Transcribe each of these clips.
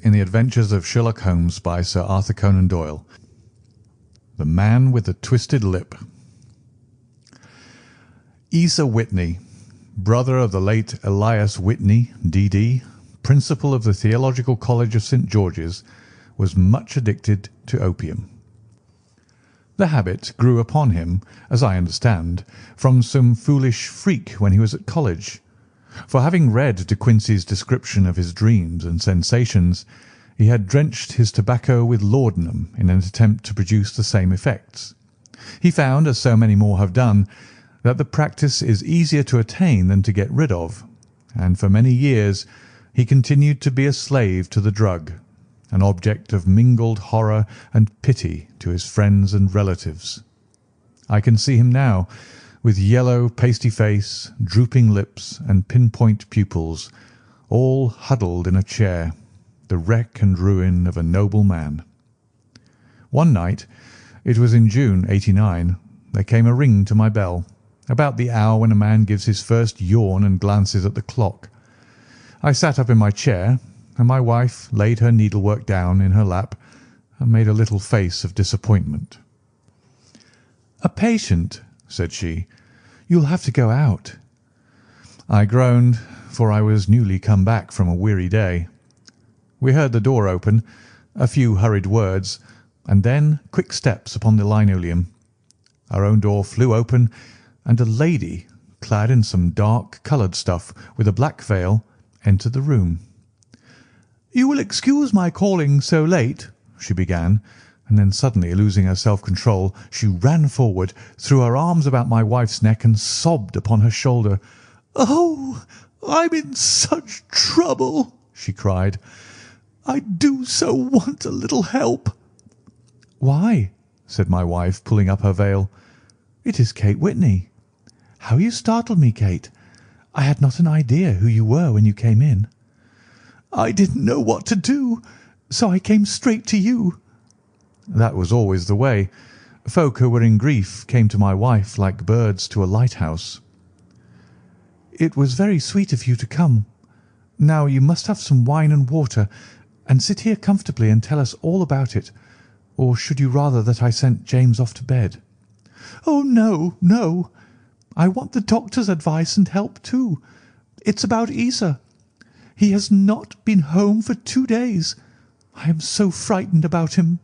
in the Adventures of Sherlock Holmes by Sir Arthur Conan Doyle. The Man with the Twisted Lip. Asa Whitney, brother of the late Elias Whitney, D.D., principal of the Theological College of St. George's, was much addicted to opium. The habit grew upon him, as I understand, from some foolish freak when he was at college. For having read De Quincey's description of his dreams and sensations, he had drenched his tobacco with laudanum in an attempt to produce the same effects. He found, as so many more have done, that the practice is easier to attain than to get rid of, and for many years he continued to be a slave to the drug, an object of mingled horror and pity to his friends and relatives. I can see him now, with yellow, pasty face, drooping lips, and pinpoint pupils, all huddled in a chair, the wreck and ruin of a noble man. One night, it was in June, '89, there came a ring to my bell, about the hour when a man gives his first yawn and glances at the clock. I sat up in my chair, and my wife laid her needlework down in her lap and made a little face of disappointment. "A patient," said she. "You'll have to go out." I groaned, for I was newly come back from a weary day. We heard the door open, a few hurried words, and then quick steps upon the linoleum. Our own door flew open, and a lady, clad in some dark-coloured stuff, with a black veil, entered the room. "You will excuse my calling so late," she began, and then suddenly losing her self-control, she ran forward, threw her arms about my wife's neck, and sobbed upon her shoulder. "Oh, I'm in such trouble!" she cried. "I do so want a little help." "Why?" said my wife, pulling up her veil. "It is Kate Whitney. How you startled me, Kate! I had not an idea who you were when you came in." "I didn't know what to do, so I came straight to you." That was always the way. Folk who were in grief came to my wife like birds to a lighthouse. "It was very sweet of you to come. Now you must have some wine and water, and sit here comfortably and tell us all about it. Or should you rather that I sent James off to bed?" "Oh, no, no. I want the doctor's advice and help too. It's about Isa. He has not been home for 2 days. I am so frightened about him."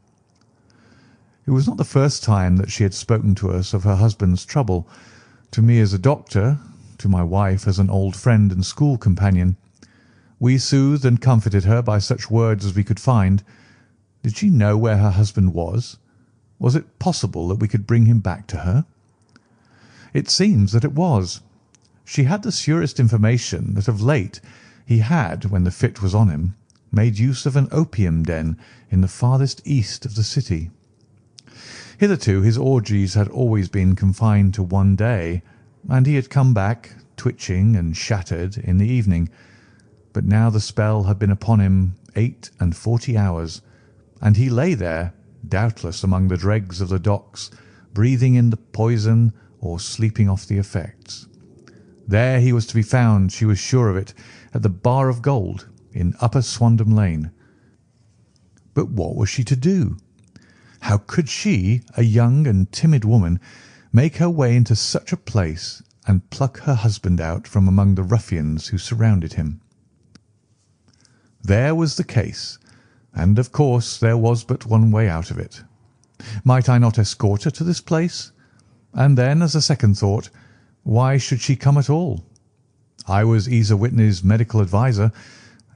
It was not the first time that she had spoken to us of her husband's trouble, to me as a doctor, to my wife as an old friend and school companion. We soothed and comforted her by such words as we could find. Did she know where her husband was? Was it possible that we could bring him back to her? It seems that it was. She had the surest information that of late he had, when the fit was on him, made use of an opium den in the farthest east of the city. Hitherto his orgies had always been confined to one day, and he had come back, twitching and shattered, in the evening. But now the spell had been upon him 48 hours, and he lay there, doubtless among the dregs of the docks, breathing in the poison or sleeping off the effects. There he was to be found, she was sure of it, at the Bar of Gold in Upper Swandam Lane. But what was she to do? How could she, a young and timid woman, make her way into such a place and pluck her husband out from among the ruffians who surrounded him? There was the case, and of course there was but one way out of it. Might I not escort her to this place? And then, as a second thought, why should she come at all? I was Isa Whitney's medical adviser,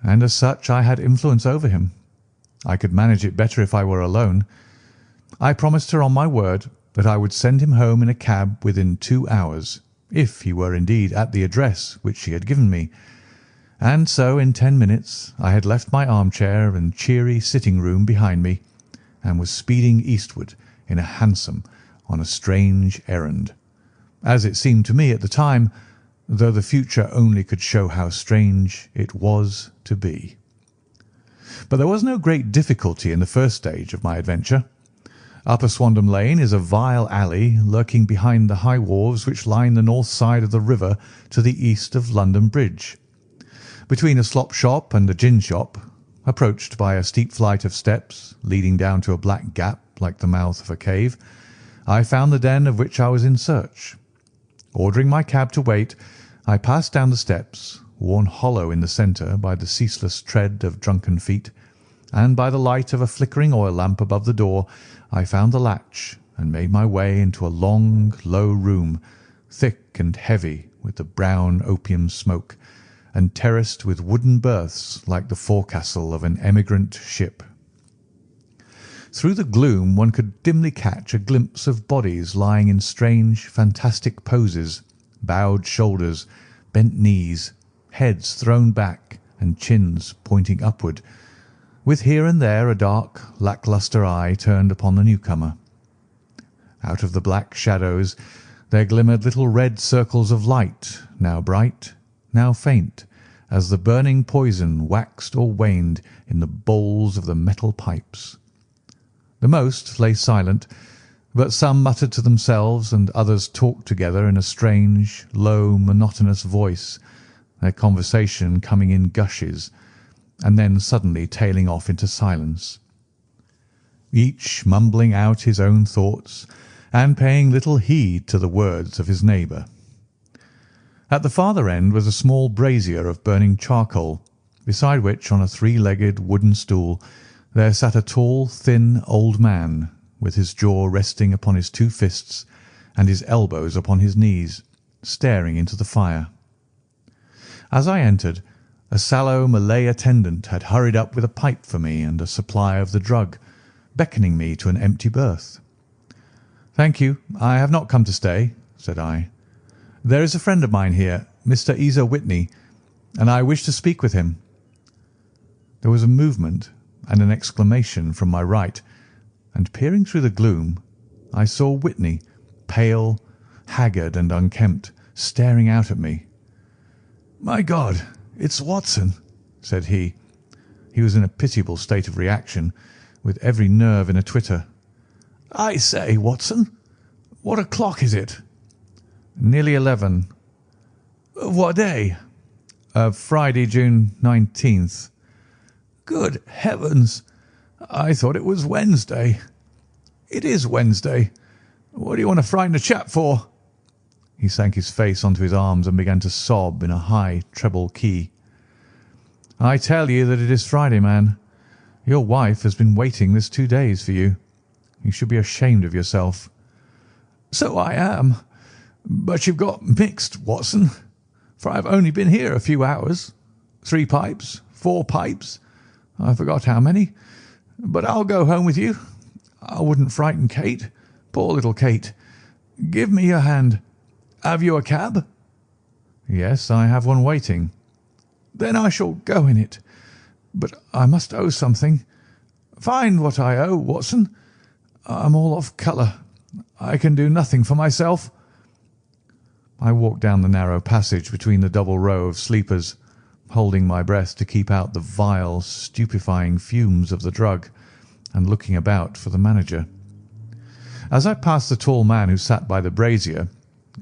and as such I had influence over him. I could manage it better if I were alone. I promised her on my word that I would send him home in a cab within 2 hours, if he were indeed at the address which she had given me. And so in 10 minutes I had left my armchair and cheery sitting-room behind me, and was speeding eastward in a hansom on a strange errand, as it seemed to me at the time, though the future only could show how strange it was to be. But there was no great difficulty in the first stage of my adventure. Upper Swandam Lane is a vile alley lurking behind the high wharves which line the north side of the river to the east of London Bridge. Between a slop shop and a gin shop, Approached by a steep flight of steps leading down to a black gap like the mouth of a cave, I found the den of which I was in search. Ordering my cab to wait, I passed down the steps, worn hollow in the centre by the ceaseless tread of drunken feet, and by the light of a flickering oil lamp above the door I found the latch and made my way into a long, low room, thick and heavy with the brown opium smoke, and terraced with wooden berths like the forecastle of an emigrant ship. Through the gloom one could dimly catch a glimpse of bodies lying in strange, fantastic poses, bowed shoulders, bent knees, heads thrown back and chins pointing upward, with here and there a dark, lack-lustre eye turned upon the newcomer. Out of the black shadows there glimmered little red circles of light, now bright, now faint, as the burning poison waxed or waned in the bowls of the metal pipes. The most lay silent, but some muttered to themselves and others talked together in a strange, low, monotonous voice, their conversation coming in gushes, and then suddenly tailing off into silence, each mumbling out his own thoughts and paying little heed to the words of his neighbour. At the farther end was a small brazier of burning charcoal, beside which, on a three-legged wooden stool, there sat a tall, thin old man, with his jaw resting upon his two fists and his elbows upon his knees, staring into the fire. As I entered, a sallow Malay attendant had hurried up with a pipe for me and a supply of the drug, beckoning me to an empty berth. "Thank you, I have not come to stay," said I. "There is a friend of mine here, Mr. Ezer Whitney, and I wish to speak with him." There was a movement and an exclamation from my right, and peering through the gloom, I saw Whitney, pale, haggard, and unkempt, staring out at me. "My God, it's Watson," said he. He was in a pitiable state of reaction, with every nerve in a twitter. "I say, Watson, what o'clock is it?" "Nearly 11. "Of what day?" "Of Friday, June 19th. "Good heavens! I thought it was Wednesday." "It is Wednesday. What do you want to frighten a chap for?" He sank his face onto his arms and began to sob in a high treble key. "I tell you that it is Friday, man. Your wife has been waiting this 2 days for you. You should be ashamed of yourself." "So I am. But you've got mixed, Watson, for I've only been here a few hours. 3 pipes, 4 pipes, I forgot how many. But I'll go home with you. I wouldn't frighten Kate. Poor little Kate. Give me your hand. Have you a cab?" "Yes, I have one waiting." "Then I shall go in it. But I must owe something. Find what I owe, Watson. I'm all off colour. I can do nothing for myself." I walked down the narrow passage between the double row of sleepers, holding my breath to keep out the vile, stupefying fumes of the drug, and looking about for the manager. As I passed the tall man who sat by the brazier,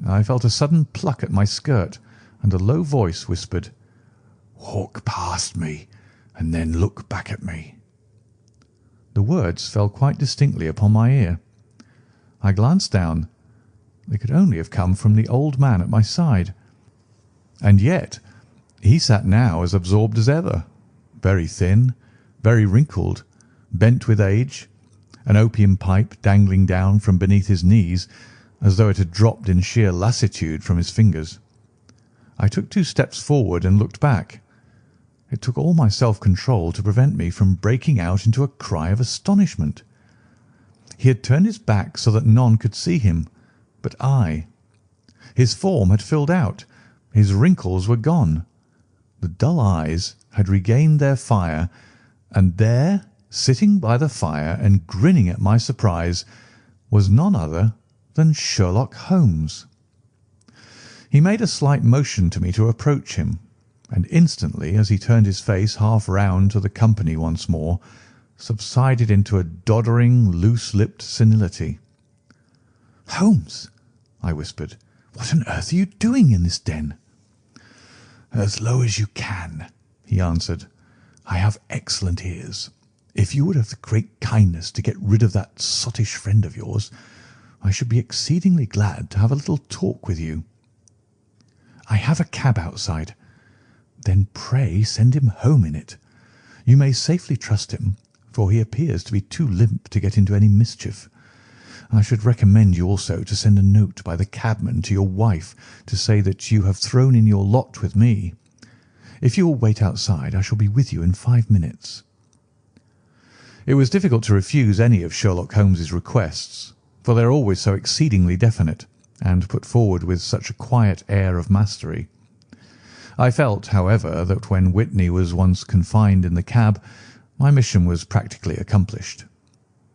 I felt a sudden pluck at my skirt, and a low voice whispered, "Walk past me, and then look back at me." The words fell quite distinctly upon my ear. I glanced down. They could only have come from the old man at my side. And yet he sat now as absorbed as ever, very thin, very wrinkled, bent with age, an opium pipe dangling down from beneath his knees as though it had dropped in sheer lassitude from his fingers. I took 2 steps forward and looked back. It took all my self-control to prevent me from breaking out into a cry of astonishment. He had turned his back so that none could see him, but I. His form had filled out. His wrinkles were gone. The dull eyes had regained their fire, and there, sitting by the fire and grinning at my surprise, was none other than Sherlock Holmes. He made a slight motion to me to approach him, and instantly, as he turned his face half round to the company once more, subsided into a doddering, loose-lipped senility. "Holmes," I whispered, "what on earth are you doing in this den?" "As low as you can," he answered. I have excellent ears. If you would have the great kindness to get rid of that sottish friend of yours, I should be exceedingly glad to have a little talk with you. I have a cab outside. Then pray send him home in it. You may safely trust him, for he appears to be too limp to get into any mischief. I should recommend you also to send a note by the cabman to your wife to say that you have thrown in your lot with me. If you will wait outside, I shall be with you in 5 minutes." It was difficult to refuse any of Sherlock Holmes's requests, for they are always so exceedingly definite, and put forward with such a quiet air of mastery. I felt, however, that when Whitney was once confined in the cab, my mission was practically accomplished.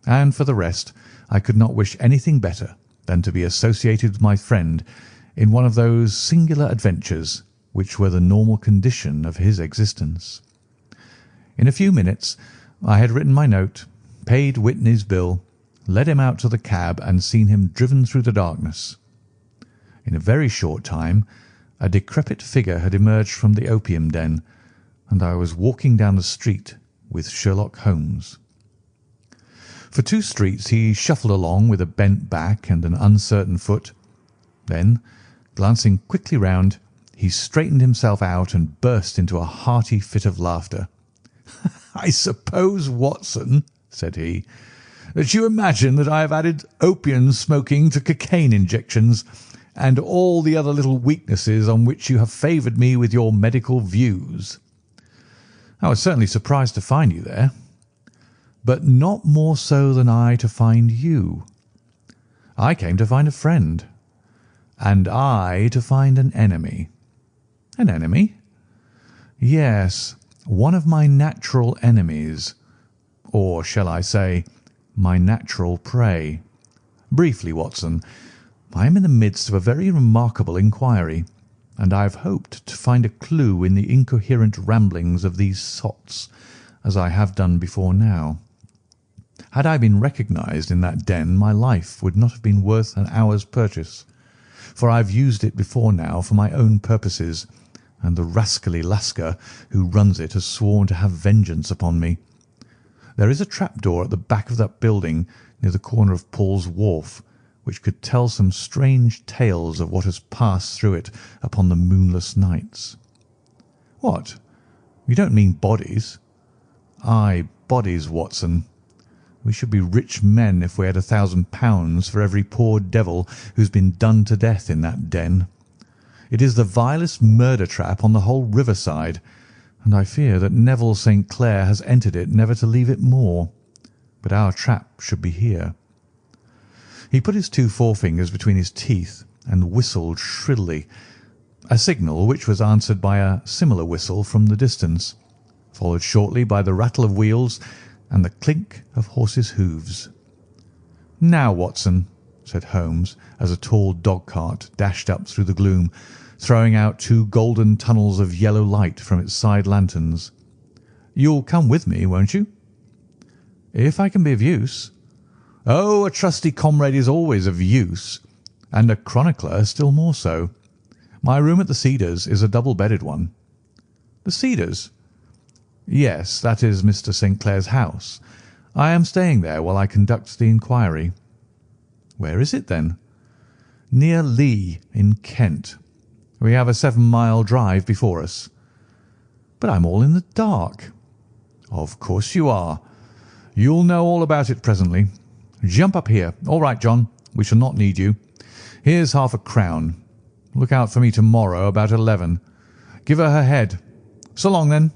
And for the rest, I could not wish anything better than to be associated with my friend in one of those singular adventures which were the normal condition of his existence. In a few minutes I had written my note, paid Whitney's bill, led him out to the cab, and seen him driven through the darkness. In a very short time a decrepit figure had emerged from the opium den, and I was walking down the street with Sherlock Holmes. For 2 streets he shuffled along with a bent back and an uncertain foot. Then, glancing quickly round, he straightened himself out and burst into a hearty fit of laughter. "I suppose, Watson," said he, "that you imagine that I have added opium smoking to cocaine injections and all the other little weaknesses on which you have favoured me with your medical views. I was certainly surprised to find you there, but not more so than I to find you. I came to find a friend, and I to find an enemy." "An enemy?" "Yes, one of my natural enemies, or shall I say, my natural prey. Briefly, Watson, I am in the midst of a very remarkable inquiry, and I have hoped to find a clue in the incoherent ramblings of these sots, as I have done before now. Had I been recognised in that den, my life would not have been worth an hour's purchase, for I have used it before now for my own purposes, and the rascally Lascar who runs it has sworn to have vengeance upon me. There is a trapdoor at the back of that building near the corner of Paul's Wharf, which could tell some strange tales of what has passed through it upon the moonless nights." "What? You don't mean bodies?" "Aye, bodies, Watson. We should be rich men if we had £1,000 for every poor devil who's been done to death in that den. It is the vilest murder trap on the whole riverside, and I fear that Neville St. Clair has entered it never to leave it more. But our trap should be here." He put his 2 forefingers between his teeth and whistled shrilly, a signal which was answered by a similar whistle from the distance, followed shortly by the rattle of wheels and the clink of horses' hoofs. "Now, Watson," said Holmes, as a tall dog-cart dashed up through the gloom, throwing out 2 golden tunnels of yellow light from its side lanterns. "You'll come with me, won't you?" "If I can be of use." "Oh, a trusty comrade is always of use, and a chronicler still more so. My room at the Cedars is a double-bedded one." "The Cedars?" "Yes, that is Mr. St. Clair's house. I am staying there while I conduct the inquiry." "Where is it, then?" "Near Lee, in Kent. We have a 7-mile drive before us." "But I'm all in the dark." "Of course you are. You'll know all about it presently. Jump up here. All right, John, we shall not need you. Here's £half-a-crown. Look out for me tomorrow about 11. Give her her head. So long, then."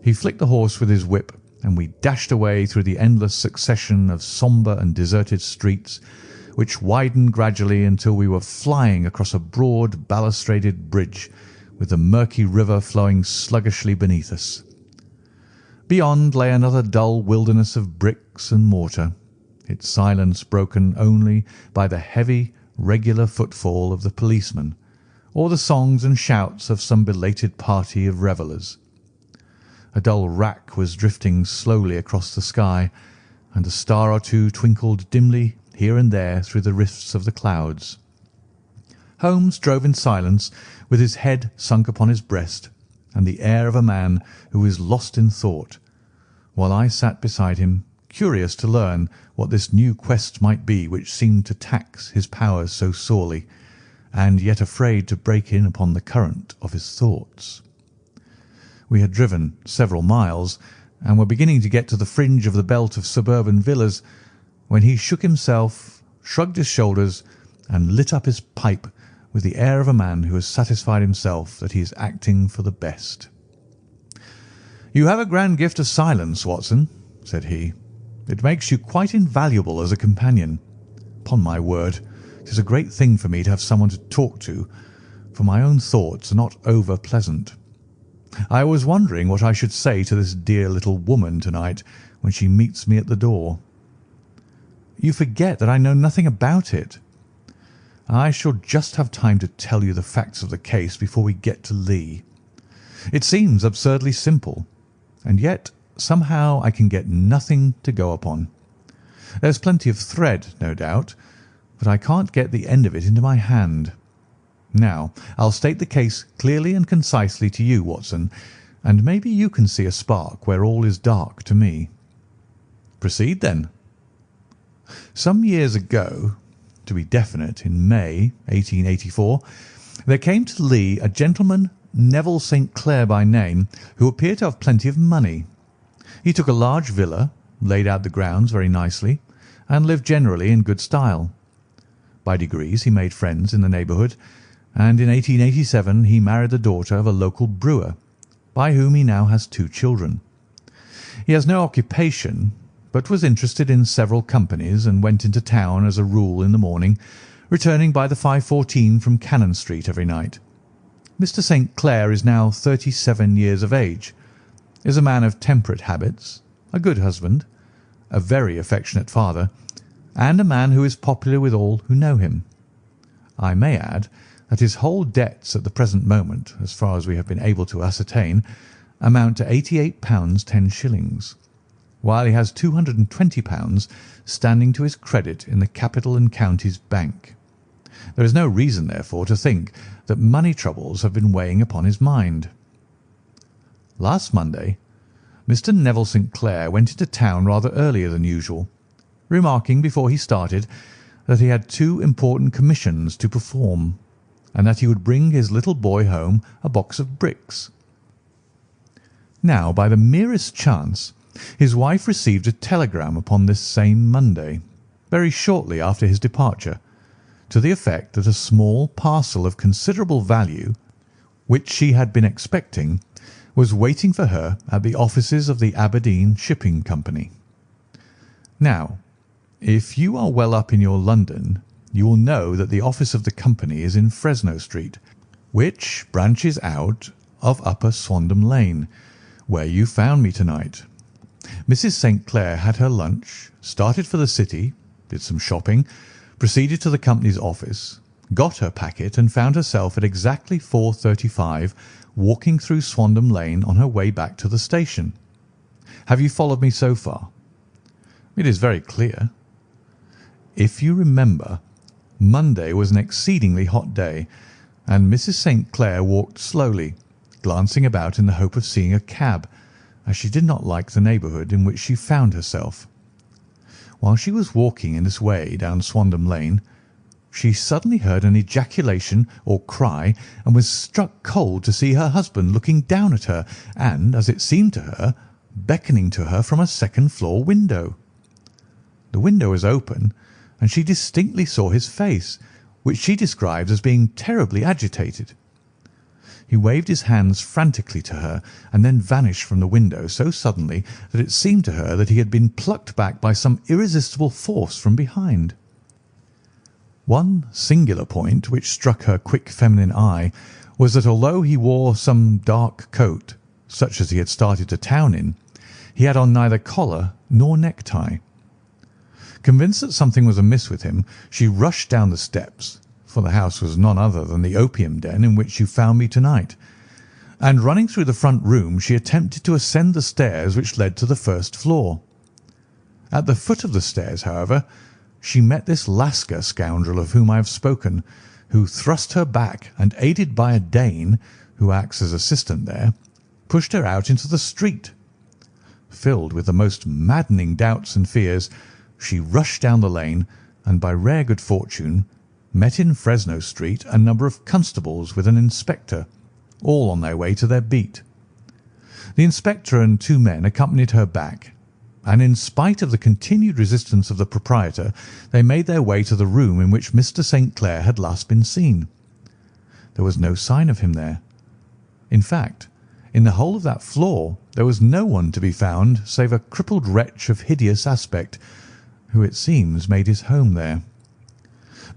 He flicked the horse with his whip, and we dashed away through the endless succession of sombre and deserted streets, which widened gradually until we were flying across a broad balustraded bridge, with the murky river flowing sluggishly beneath us. Beyond lay another dull wilderness of bricks and mortar, its silence broken only by the heavy, regular footfall of the policeman, or the songs and shouts of some belated party of revellers. A dull wrack was drifting slowly across the sky, and a star or two twinkled dimly here and there through the rifts of the clouds. Holmes drove in silence, with his head sunk upon his breast, and the air of a man who is lost in thought, while I sat beside him, curious to learn what this new quest might be which seemed to tax his powers so sorely, and yet afraid to break in upon the current of his thoughts. We had driven several miles, and were beginning to get to the fringe of the belt of suburban villas, when he shook himself, shrugged his shoulders, and lit up his pipe with the air of a man who has satisfied himself that he is acting for the best. "You have a grand gift of silence, Watson," said he. "It makes you quite invaluable as a companion. Upon my word, it is a great thing for me to have someone to talk to, for my own thoughts are not over pleasant. I was wondering what I should say to this dear little woman to-night when she meets me at the door." "You forget that I know nothing about it." "I shall just have time to tell you the facts of the case before we get to Lee. It seems absurdly simple, and yet somehow I can get nothing to go upon. There's plenty of thread, no doubt, but I can't get the end of it into my hand. Now, I'll state the case clearly and concisely to you, Watson, and maybe you can see a spark where all is dark to me." "Proceed, then." Some years ago, to be definite, in May 1884, there came to Lee a gentleman, Neville St. Clair by name, who appeared to have plenty of money. He took a large villa, laid out the grounds very nicely, and lived generally in good style. By degrees he made friends in the neighbourhood, and in 1887 he married the daughter of a local brewer, by whom he now has 2 children. He has no occupation, but was interested in several companies, and went into town as a rule in the morning, returning by the 5:14 from Cannon Street every night. Mr. St. Clair is now 37 years of age, is a man of temperate habits, a good husband, a very affectionate father, and a man who is popular with all who know him. I may add that his whole debts at the present moment, as far as we have been able to ascertain, amount to £88 10s, while he has £220 standing to his credit in the Capital and Counties Bank. There is no reason, therefore, to think that money troubles have been weighing upon his mind. Last Monday, Mr. Neville St. Clair went into town rather earlier than usual, remarking before he started that he had 2 important commissions to perform, and that he would bring his little boy home a box of bricks. Now, by the merest chance, his wife received a telegram upon this same Monday, very shortly after his departure, to the effect that a small parcel of considerable value, which she had been expecting, was waiting for her at the offices of the Aberdeen Shipping Company. Now, if you are well up in your London, you will know that the office of the company is in Fresno Street, which branches out of Upper Swandam Lane, where you found me to-night. Mrs. St. Clair had her lunch, started for the city, did some shopping, proceeded to the company's office, got her packet, and found herself at exactly 4:35 walking through Swandam Lane on her way back to the station. Have you followed me so far? It is very clear. If you remember, Monday was an exceedingly hot day, and Mrs. St. Clair walked slowly, glancing about in the hope of seeing a cab, as she did not like the neighbourhood in which she found herself. While she was walking in this way down Swandam Lane, she suddenly heard an ejaculation or cry, and was struck cold to see her husband looking down at her and, as it seemed to her, beckoning to her from a second-floor window. The window was open, and she distinctly saw his face, which she described as being terribly agitated. He waved his hands frantically to her, and then vanished from the window so suddenly that it seemed to her that he had been plucked back by some irresistible force from behind. One singular point which struck her quick feminine eye was that although he wore some dark coat, such as he had started to town in, he had on neither collar nor necktie. Convinced that something was amiss with him, she rushed down the steps, for the house was none other than the opium den in which you found me to-night, and running through the front room, she attempted to ascend the stairs which led to the first floor. At the foot of the stairs, however, she met this Lascar scoundrel of whom I have spoken, who thrust her back, and, aided by a Dane, who acts as assistant there, pushed her out into the street. Filled with the most maddening doubts and fears, she rushed down the lane, and by rare good fortune met in Fresno Street a number of constables with an inspector, all on their way to their beat. The inspector and two men accompanied her back, and in spite of the continued resistance of the proprietor, they made their way to the room in which Mr. St. Clair had last been seen. There was no sign of him there. In fact, in the whole of that floor there was no one to be found save a crippled wretch of hideous aspect, who it seems made his home there.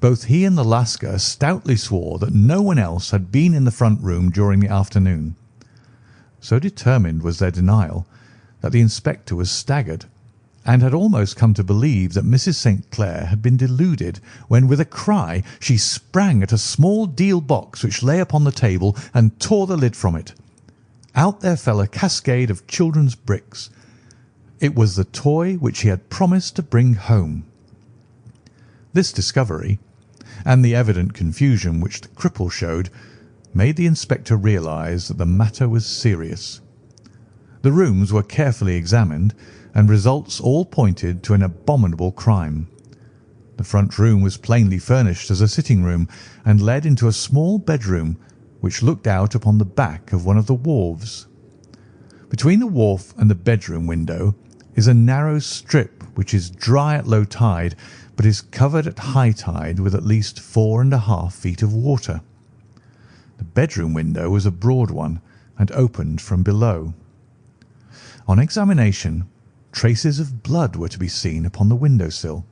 Both he and the Lascar stoutly swore that no one else had been in the front room during the afternoon. So determined was their denial that the inspector was staggered, and had almost come to believe that Mrs. St. Clair had been deluded, when with a cry she sprang at a small deal box which lay upon the table and tore the lid from it. Out there fell a cascade of children's bricks. It was the toy which he had promised to bring home. This discovery, and the evident confusion which the cripple showed, made the inspector realise that the matter was serious. The rooms were carefully examined, and results all pointed to an abominable crime. The front room was plainly furnished as a sitting-room, and led into a small bedroom which looked out upon the back of one of the wharves. Between the wharf and the bedroom window is a narrow strip which is dry at low tide, but is covered at high tide with at least 4½ feet of water. The bedroom window was a broad one, and opened from below. On examination, traces of blood were to be seen upon the window-sill,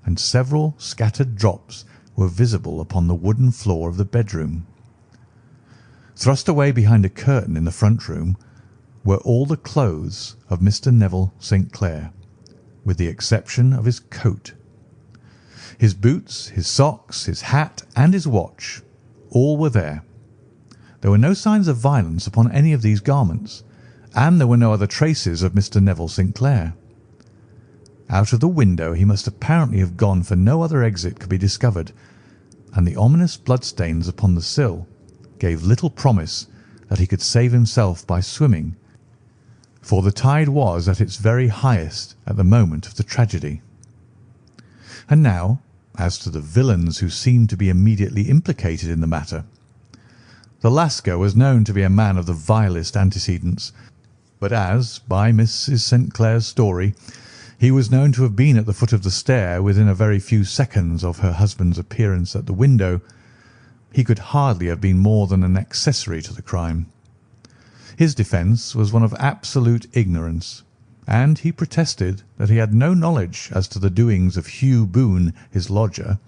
and several scattered drops were visible upon the wooden floor of the bedroom. Thrust away behind a curtain in the front room were all the clothes of Mr. Neville St. Clair, with the exception of his coat. His boots, his socks, his hat, and his watch, all were there. There were no signs of violence upon any of these garments, and there were no other traces of Mr. Neville St. Clair. Out of the window he must apparently have gone, for no other exit could be discovered, and the ominous bloodstains upon the sill gave little promise that he could save himself by swimming, for the tide was at its very highest at the moment of the tragedy. And now, as to the villains who seemed to be immediately implicated in the matter. The Lascar was known to be a man of the vilest antecedents, but as, by Mrs. St. Clair's story, he was known to have been at the foot of the stair within a very few seconds of her husband's appearance at the window, he could hardly have been more than an accessory to the crime. His defence was one of absolute ignorance, and he protested that he had no knowledge as to the doings of Hugh Boone, his lodger,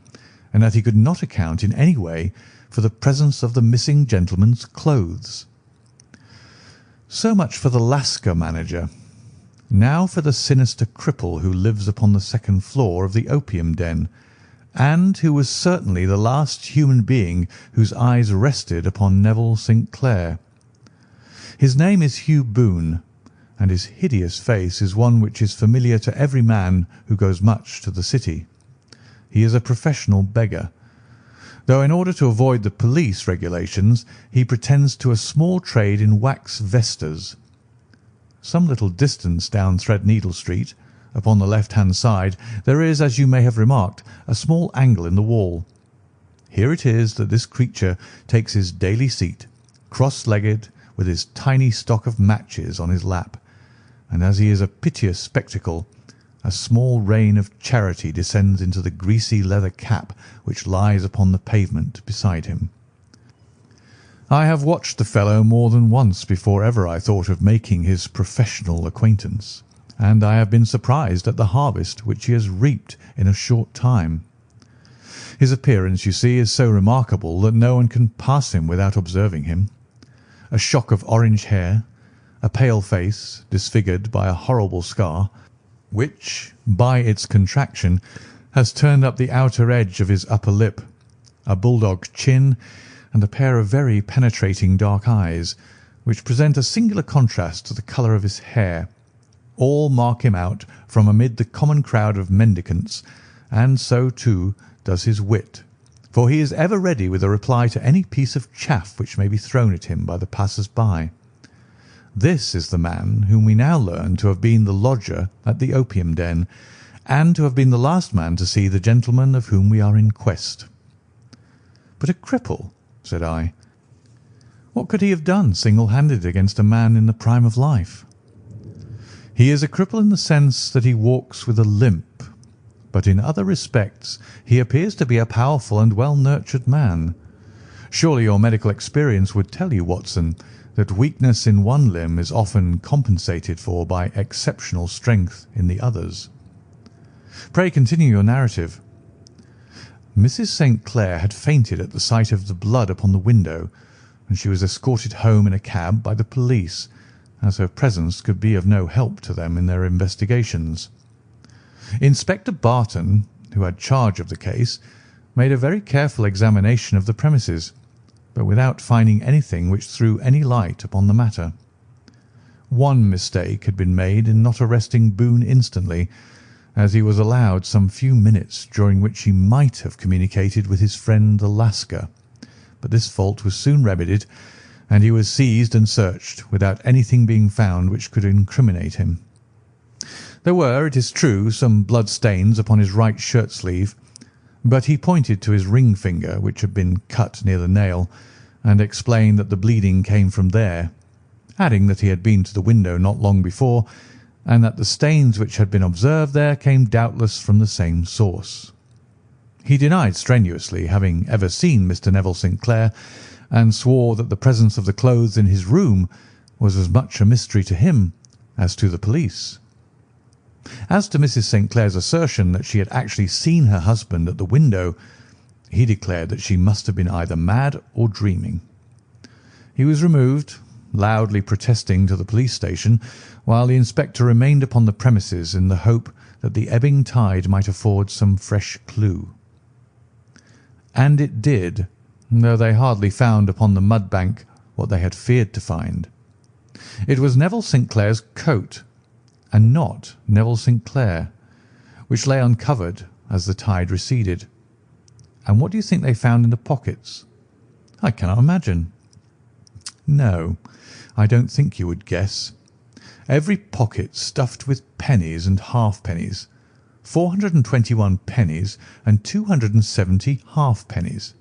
and that he could not account in any way for the presence of the missing gentleman's clothes. So much for the Lascar manager. Now for the sinister cripple who lives upon the second floor of the opium den, and who was certainly the last human being whose eyes rested upon Neville St. Clair. His name is Hugh Boone, and his hideous face is one which is familiar to every man who goes much to the city. He is a professional beggar, though in order to avoid the police regulations he pretends to a small trade in wax vestas. Some little distance down Threadneedle Street, upon the left-hand side, there is, as you may have remarked, a small angle in the wall. Here it is that this creature takes his daily seat, cross-legged, with his tiny stock of matches on his lap, and as he is a piteous spectacle, a small rain of charity descends into the greasy leather cap which lies upon the pavement beside him. I have watched the fellow more than once before ever I thought of making his professional acquaintance, and I have been surprised at the harvest which he has reaped in a short time. His appearance, you see, is so remarkable that no one can pass him without observing him. A shock of orange hair, a pale face disfigured by a horrible scar, which, by its contraction, has turned up the outer edge of his upper lip, a bulldog chin, and a pair of very penetrating dark eyes, which present a singular contrast to the colour of his hair, all mark him out from amid the common crowd of mendicants, and so, too, does his wit, for he is ever ready with a reply to any piece of chaff which may be thrown at him by the passers-by. This is the man whom we now learn to have been the lodger at the opium den, and to have been the last man to see the gentleman of whom we are in quest." "But a cripple," said I. "What could he have done single-handed against a man in the prime of life?" "He is a cripple in the sense that he walks with a limp, but in other respects he appears to be a powerful and well-nurtured man. Surely your medical experience would tell you, Watson, that weakness in one limb is often compensated for by exceptional strength in the others. Pray continue your narrative." "Mrs. St. Clair had fainted at the sight of the blood upon the window, and she was escorted home in a cab by the police, as her presence could be of no help to them in their investigations. Inspector Barton, who had charge of the case, made a very careful examination of the premises, but without finding anything which threw any light upon the matter. One mistake had been made in not arresting Boone instantly, as he was allowed some few minutes during which he might have communicated with his friend the Lascar, but this fault was soon remedied, and he was seized and searched without anything being found which could incriminate him. There were, it is true, some blood stains upon his right shirt sleeve, but he pointed to his ring finger, which had been cut near the nail, and explained that the bleeding came from there, adding that he had been to the window not long before, and that the stains which had been observed there came doubtless from the same source. He denied strenuously having ever seen Mr. Neville St. Clair, and swore that the presence of the clothes in his room was as much a mystery to him as to the police. As to Mrs. St. Clair's assertion that she had actually seen her husband at the window, he declared that she must have been either mad or dreaming. He was removed, loudly protesting, to the police station, while the inspector remained upon the premises in the hope that the ebbing tide might afford some fresh clue. And it did, though they hardly found upon the mud bank what they had feared to find. It was Neville St. Clair's coat, and not Neville St. Clair, which lay uncovered as the tide receded. And what do you think they found in the pockets? I cannot imagine. No, I don't think you would guess. Every pocket stuffed with pennies and halfpennies, 421 pennies and 270 halfpennies.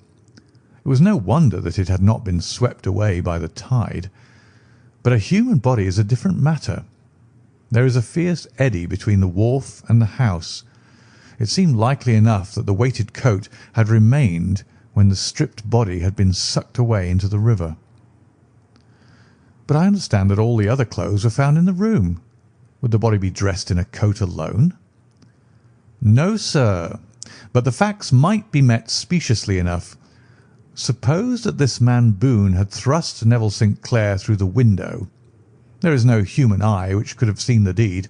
It was no wonder that it had not been swept away by the tide. But a human body is a different matter. There is a fierce eddy between the wharf and the house. It seemed likely enough that the weighted coat had remained when the stripped body had been sucked away into the river. But I understand that all the other clothes were found in the room. Would the body be dressed in a coat alone? No, sir, but the facts might be met speciously enough. Suppose that this man Boone had thrust Neville St. Clair through the window. There is no human eye which could have seen the deed.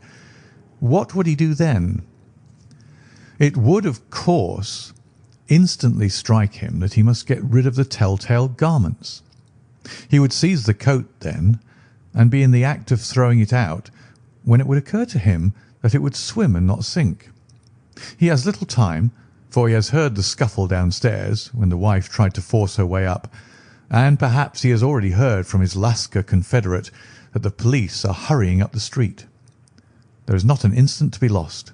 What would he do then? It would, of course, instantly strike him that he must get rid of the tell-tale garments. He would seize the coat then, and be in the act of throwing it out, when it would occur to him that it would swim and not sink. He has little time, for he has heard the scuffle downstairs when the wife tried to force her way up, and perhaps he has already heard from his Lascar confederate that the police are hurrying up the street. There is not an instant to be lost.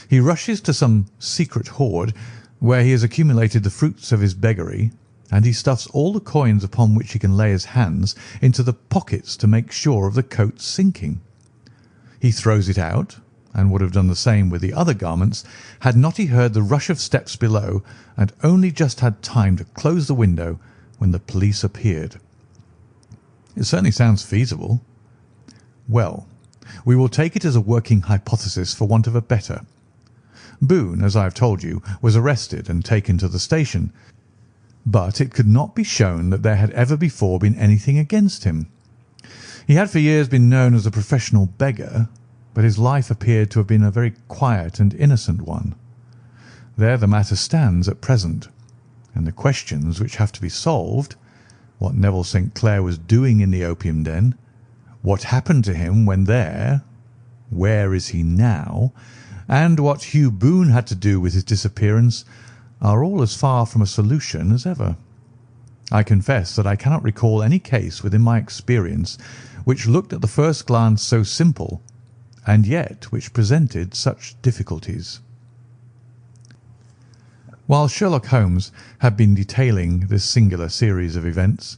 He rushes to some secret hoard where he has accumulated the fruits of his beggary, and he stuffs all the coins upon which he can lay his hands into the pockets to make sure of the coat's sinking. He throws it out, and would have done the same with the other garments had not he heard the rush of steps below and only just had time to close the window when the police appeared. It certainly sounds feasible. Well, we will take it as a working hypothesis for want of a better. Boone, as I have told you, was arrested and taken to the station, but it could not be shown that there had ever before been anything against him. He had for years been known as a professional beggar, but his life appeared to have been a very quiet and innocent one. There the matter stands at present, and the questions which have to be solved, what Neville St. Clair was doing in the opium den, what happened to him when there, where is he now, and what Hugh Boone had to do with his disappearance, are all as far from a solution as ever. I confess that I cannot recall any case within my experience which looked at the first glance so simple, and yet which presented such difficulties. While Sherlock Holmes had been detailing this singular series of events,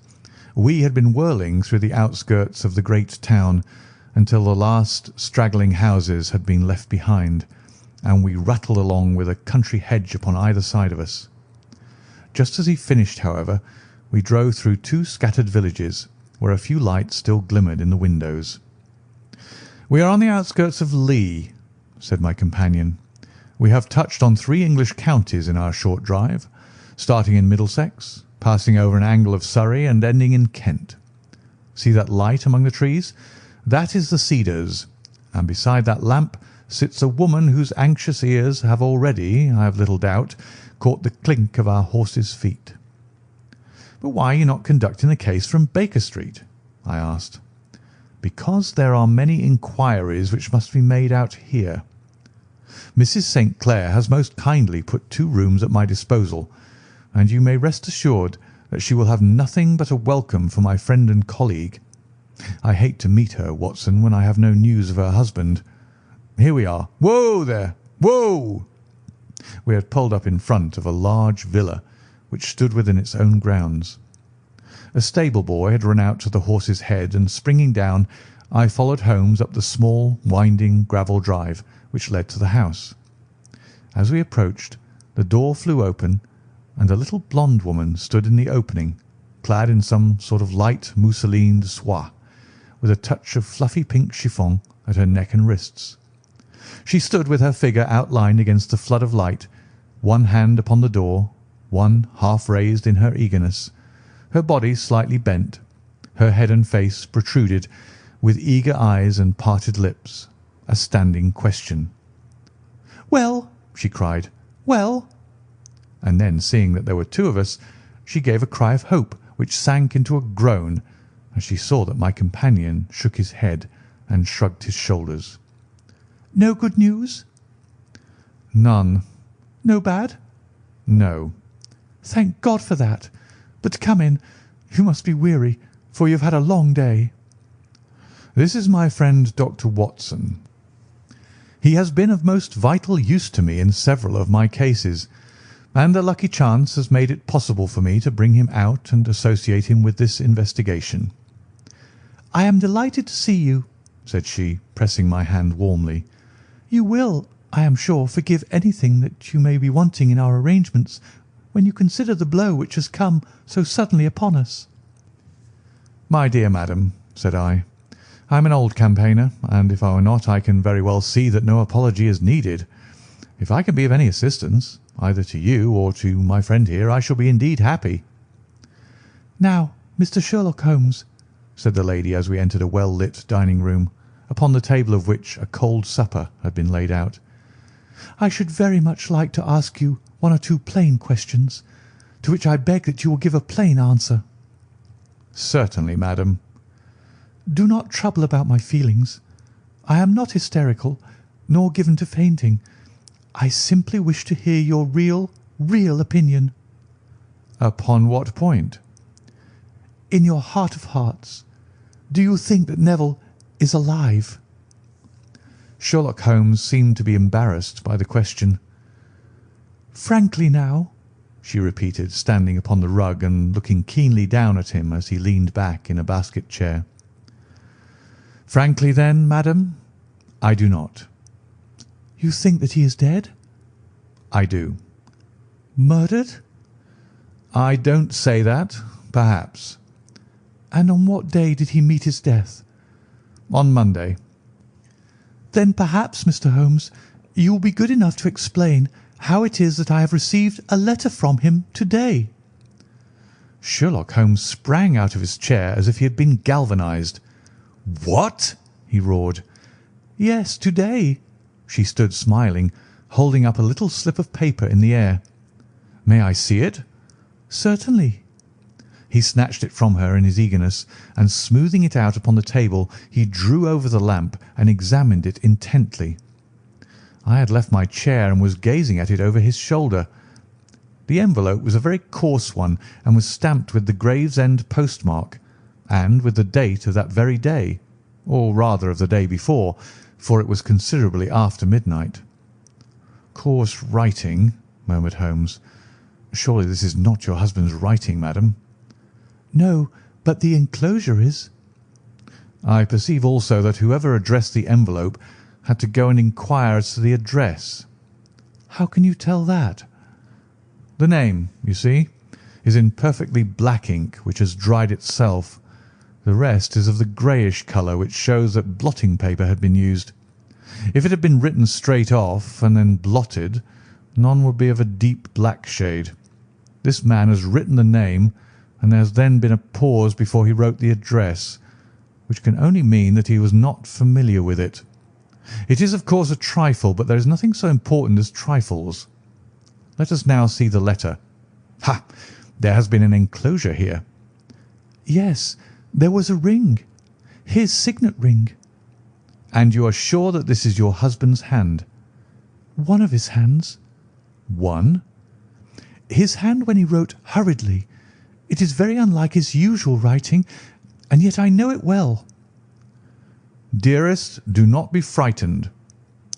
we had been whirling through the outskirts of the great town until the last straggling houses had been left behind, and we rattled along with a country hedge upon either side of us. Just as he finished, however, we drove through two scattered villages, where a few lights still glimmered in the windows. "We are on the outskirts of Lee," said my companion. "We have touched on 3 English counties in our short drive, starting in Middlesex, passing over an angle of Surrey, and ending in Kent. See that light among the trees? That is the Cedars, and beside that lamp sits a woman whose anxious ears have already, I have little doubt, caught the clink of our horses' feet." "But why are you not conducting the case from Baker Street?" I asked. "Because there are many inquiries which must be made out here. Mrs. St. Clair has most kindly put 2 rooms at my disposal, and you may rest assured that she will have nothing but a welcome for my friend and colleague. I hate to meet her, Watson, when I have no news of her husband. Here we are. Whoa there! Whoa!" We had pulled up in front of a large villa which stood within its own grounds. A stable boy had run out to the horse's head, and springing down, I followed Holmes up the small, winding gravel drive which led to the house. As we approached, the door flew open, and a little blonde woman stood in the opening, clad in some sort of light mousseline de soie, with a touch of fluffy pink chiffon at her neck and wrists. She stood with her figure outlined against the flood of light, one hand upon the door, one half raised in her eagerness, her body slightly bent, her head and face protruded, with eager eyes and parted lips, a standing question. "Well," she cried, "well?" And then, seeing that there were 2 of us, she gave a cry of hope which sank into a groan as she saw that my companion shook his head and shrugged his shoulders. "No good news?" "None." "No bad?" "No." "Thank God for that. But come in. You must be weary, for you have had a long day." "This is my friend Dr. Watson. He has been of most vital use to me in several of my cases, and a lucky chance has made it possible for me to bring him out and associate him with this investigation." "I am delighted to see you," said she, pressing my hand warmly. "You will, I am sure, forgive anything that you may be wanting in our arrangements when you consider the blow which has come so suddenly upon us." "My dear madam," said I am an old campaigner, and if I were not, I can very well see that no apology is needed. If I can be of any assistance, either to you or to my friend here, I shall be indeed happy." "Now, Mr. Sherlock Holmes," said the lady as we entered a well-lit dining-room, upon the table of which a cold supper had been laid out, "I should very much like to ask you 1 or 2 plain questions, to which I beg that you will give a plain answer." "Certainly, madam." "Do not trouble about my feelings. I am not hysterical, nor given to fainting. I simply wish to hear your real opinion." "Upon what point?" "In your heart of hearts, do you think that Neville is alive?" Sherlock Holmes seemed to be embarrassed by the question. "Frankly now," she repeated, standing upon the rug and looking keenly down at him as he leaned back in a basket chair. "Frankly, then, madam, I do not." "You think that he is dead?" "I do." "Murdered?" "I don't say that. Perhaps." "And on what day did he meet his death?" "On Monday." "Then perhaps, Mr. Holmes, you will be good enough to explain how it is that I have received a letter from him to-day." Sherlock Holmes sprang out of his chair as if he had been galvanized. "What?" he roared. "Yes, to-day." She stood smiling, holding up a little slip of paper in the air. "May I see it?" "Certainly." He snatched it from her in his eagerness, and smoothing it out upon the table, he drew over the lamp and examined it intently. I had left my chair and was gazing at it over his shoulder. The envelope was a very coarse one and was stamped with the Gravesend postmark and with the date of that very day, or rather of the day before, for it was considerably after midnight. "Coarse writing," murmured Holmes. "Surely this is not your husband's writing, madam?" "No, but the enclosure is." "I perceive also that whoever addressed the envelope had to go and inquire as to the address." "How can you tell that?" "The name, you see, is in perfectly black ink, which has dried itself. The rest is of the greyish colour, which shows that blotting paper had been used. If it had been written straight off and then blotted, none would be of a deep black shade. This man has written the name, and there has then been a pause before he wrote the address, which can only mean that he was not familiar with it. It is, of course, a trifle, but there is nothing so important as trifles. Let us now see the letter. Ha! There has been an enclosure here." "Yes, there was a ring. His signet ring." "And you are sure that this is your husband's hand?" "One of his hands." "One?" "His hand when he wrote hurriedly. It is very unlike his usual writing, and yet I know it well." "Dearest, do not be frightened.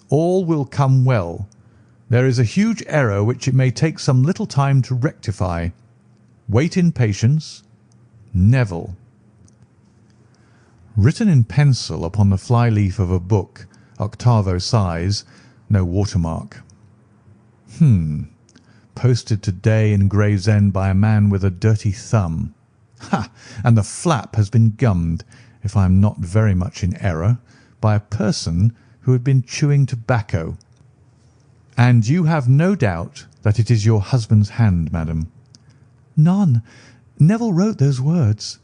All will come well. There is a huge error which it may take some little time to rectify. Wait in patience. Neville." Written in pencil upon the fly-leaf of a book, octavo size, no watermark. Posted to-day in Gravesend by a man with a dirty thumb. Ha! And the flap has been gummed, if I am not very much in error, by a person who had been chewing tobacco. "And you have no doubt that it is your husband's hand, madam?" "None. Neville wrote those words."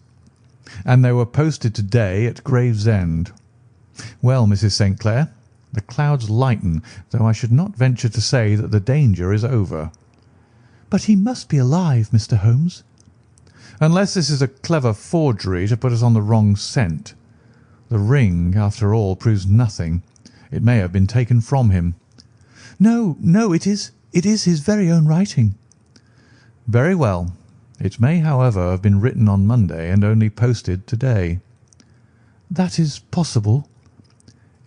"And they were posted to-day at Gravesend. Well, Mrs. St. Clair, the clouds lighten, though I should not venture to say that the danger is over." "But he must be alive, Mr. Holmes." "Unless this is a clever forgery to put us on the wrong scent. The ring, after all, proves nothing. It may have been taken from him." No, it is his very own writing." "Very well. It may, however, have been written on Monday and only posted to-day." "That is possible."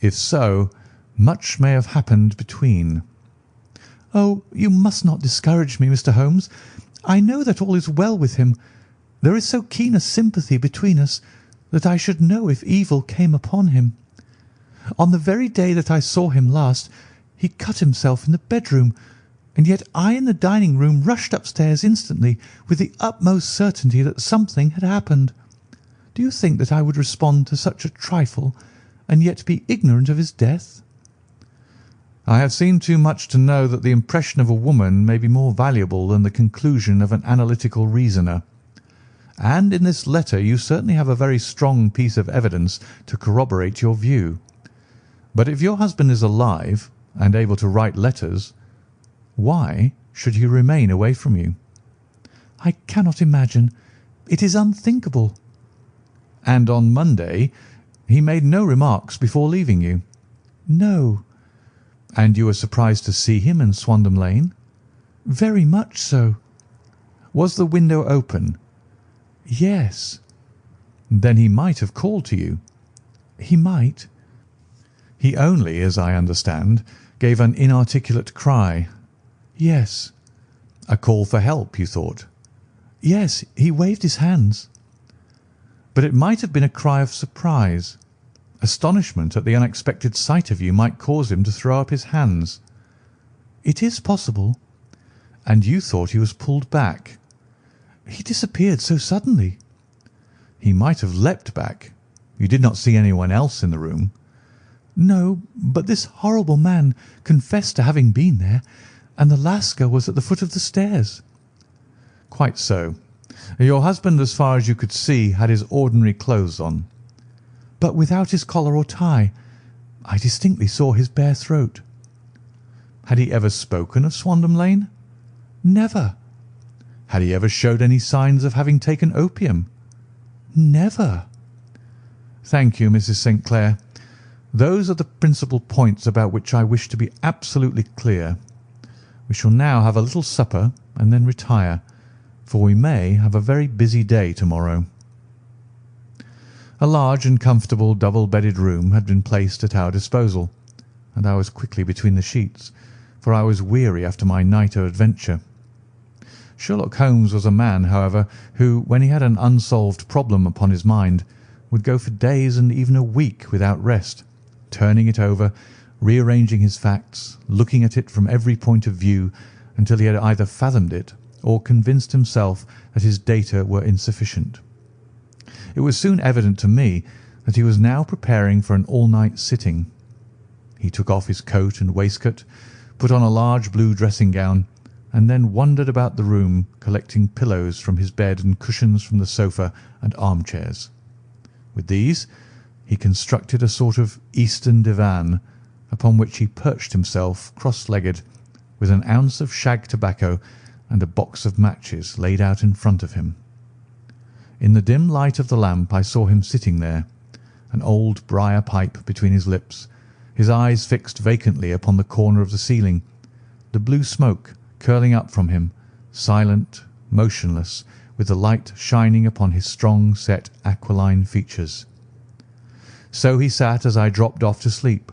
"If so, much may have happened between." "Oh, you must not discourage me, Mr. Holmes. I know that all is well with him. There is so keen a sympathy between us that I should know if evil came upon him. On the very day that I saw him last, he cut himself in the bedroom, and yet I in the dining-room rushed upstairs instantly with the utmost certainty that something had happened. Do you think that I would respond to such a trifle and yet be ignorant of his death?" "I have seen too much to know that the impression of a woman may be more valuable than the conclusion of an analytical reasoner. And in this letter you certainly have a very strong piece of evidence to corroborate your view. But if your husband is alive and able to write letters, why should he remain away from you?" "I cannot imagine. It is unthinkable." "And on Monday he made no remarks before leaving you?" "No." "And you were surprised to see him in Swandam Lane?" "Very much so." "Was the window open?" "Yes." "Then he might have called to you?" "He might." "He only, as I understand, gave an inarticulate cry?" "Yes." "A call for help, you thought?" "Yes, he waved his hands." "But it might have been a cry of surprise. Astonishment at the unexpected sight of you might cause him to throw up his hands." "It is possible." "And you thought he was pulled back?" "He disappeared so suddenly." "He might have leapt back. You did not see anyone else in the room?" "No, but this horrible man confessed to having been there, and the Lascar was at the foot of the stairs." "Quite so. Your husband, as far as you could see, had his ordinary clothes on?" "But without his collar or tie. I distinctly saw his bare throat." "Had he ever spoken of Swandam Lane?" "Never." "Had he ever showed any signs of having taken opium?" "Never." "Thank you, Mrs. St. Clair. Those are the principal points about which I wish to be absolutely clear. We shall now have a little supper and then retire, for we may have a very busy day tomorrow." A large and comfortable double-bedded room had been placed at our disposal, and I was quickly between the sheets, for I was weary after my night of adventure. Sherlock Holmes was a man, however, who, when he had an unsolved problem upon his mind, would go for days and even a week without rest, turning it over, rearranging his facts, looking at it from every point of view until he had either fathomed it or convinced himself that his data were insufficient. It was soon evident to me that he was now preparing for an all-night sitting. He took off his coat and waistcoat, put on a large blue dressing-gown, and then wandered about the room collecting pillows from his bed and cushions from the sofa and armchairs. With these he constructed a sort of Eastern divan, upon which he perched himself cross-legged, with an ounce of shag tobacco and a box of matches laid out in front of him. In the dim light of the lamp I saw him sitting there, an old briar pipe between his lips, his eyes fixed vacantly upon the corner of the ceiling, the blue smoke curling up from him, silent, motionless, with the light shining upon his strong-set aquiline features. So he sat as I dropped off to sleep,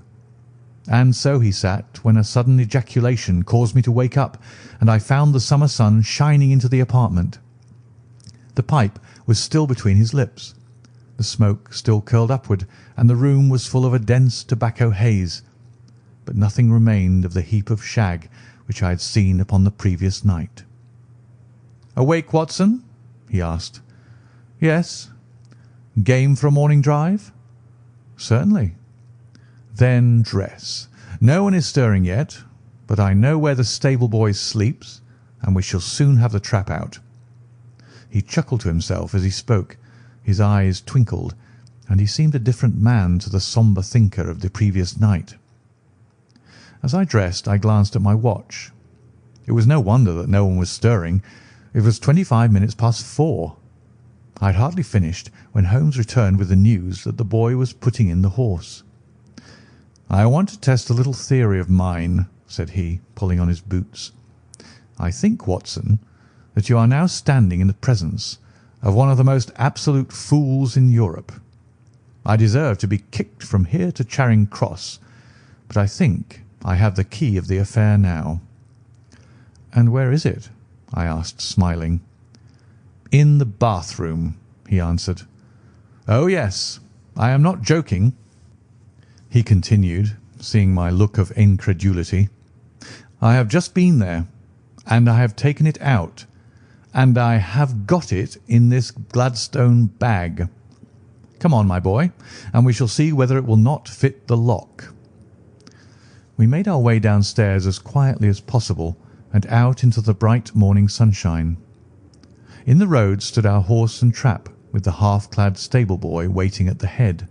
and so he sat when a sudden ejaculation caused me to wake up, and I found the summer sun shining into the apartment. The pipe was still between his lips, the smoke still curled upward, and the room was full of a dense tobacco haze, but nothing remained of the heap of shag which I had seen upon the previous night. "Awake, Watson?" he asked. "Yes." "Game for a morning drive?" "Certainly." "Then dress. No one is stirring yet, but I know where the stable boy sleeps, and we shall soon have the trap out." He chuckled to himself as he spoke, his eyes twinkled, and he seemed a different man to the sombre thinker of the previous night. As I dressed I glanced at my watch. It was no wonder that no one was stirring. It was 25 minutes past 4. I had hardly finished when Holmes returned with the news that the boy was putting in the horse. "I want to test a little theory of mine," said he, pulling on his boots. "I think, Watson, that you are now standing in the presence of one of the most absolute fools in Europe. I deserve to be kicked from here to Charing Cross, but I think I have the key of the affair now." "And where is it?" I asked, smiling. "In the bathroom," he answered. "Oh, yes, I am not joking," he continued, seeing my look of incredulity. "I have just been there, and I have taken it out, and I have got it in this Gladstone bag. Come on, my boy, and we shall see whether it will not fit the lock." We made our way downstairs as quietly as possible and out into the bright morning sunshine. In the road stood our horse and trap, with the half-clad stable boy waiting at the head.